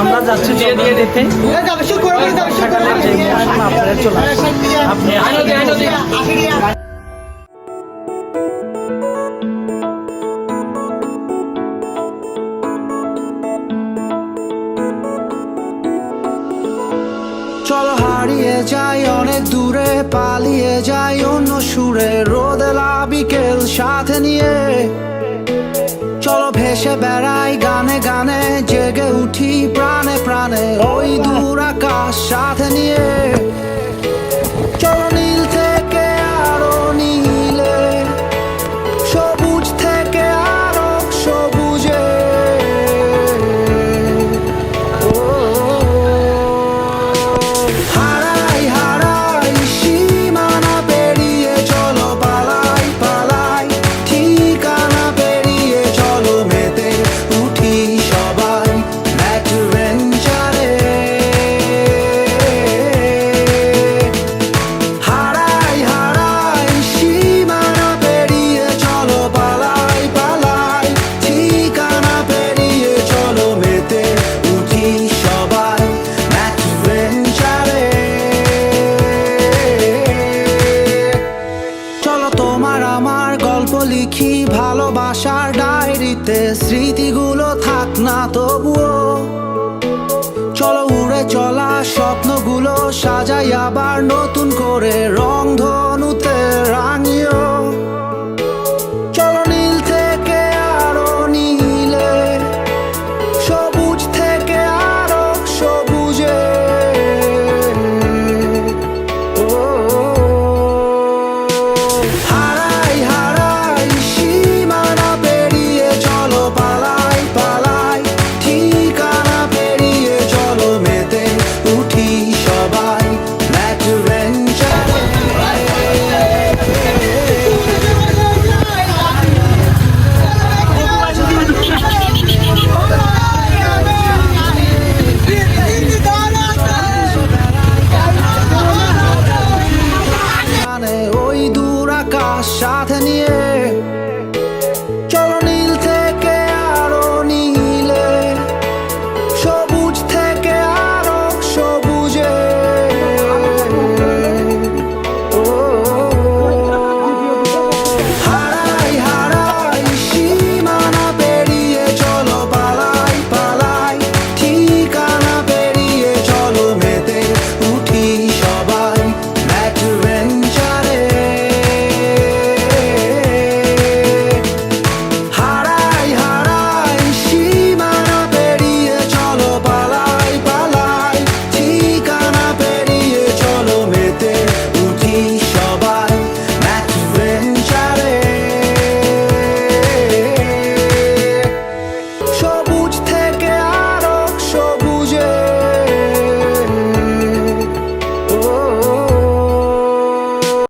আমরা যাচ্ছি দিয়ে দিতে চলো হারিয়ে যাই অনেক দূরে, পালিয়ে যাই অন্য সুরে, রোদেলা বিকেল সাথে নিয়ে। চলো ভেসে বেড়াই গানে গানে, জেগে উঠি প্রাণে প্রাণে, ওই দূর আকাশ সাথে নিয়ে। চলো নীল থেকে আরো নীলে, সবুজ থেকে আরো সবুজে। হারাই হারাই সীমানা পেরিয়ে, চলো পালাই পালাই ঠিকানা পেরিয়ে, চলো মেতে উঠি সবাই অ্যাডভেঞ্চারে। হারাই হারাই সীমানা পেরিয়ে, চলো পালাই পালাই ঠিকানা পেরিয়ে, চলো মেতে উঠি সবাই অ্যাডভেঞ্চারে। চলো তোমার আমার গল্প লিখি ভালোবাসার ডায়েরিতে, স্মৃতিগুলো থাক না তবুও। চলো উড়ে চলা স্বপ্নগুলো সাজাই আবার নতুন করে রংধনুতে।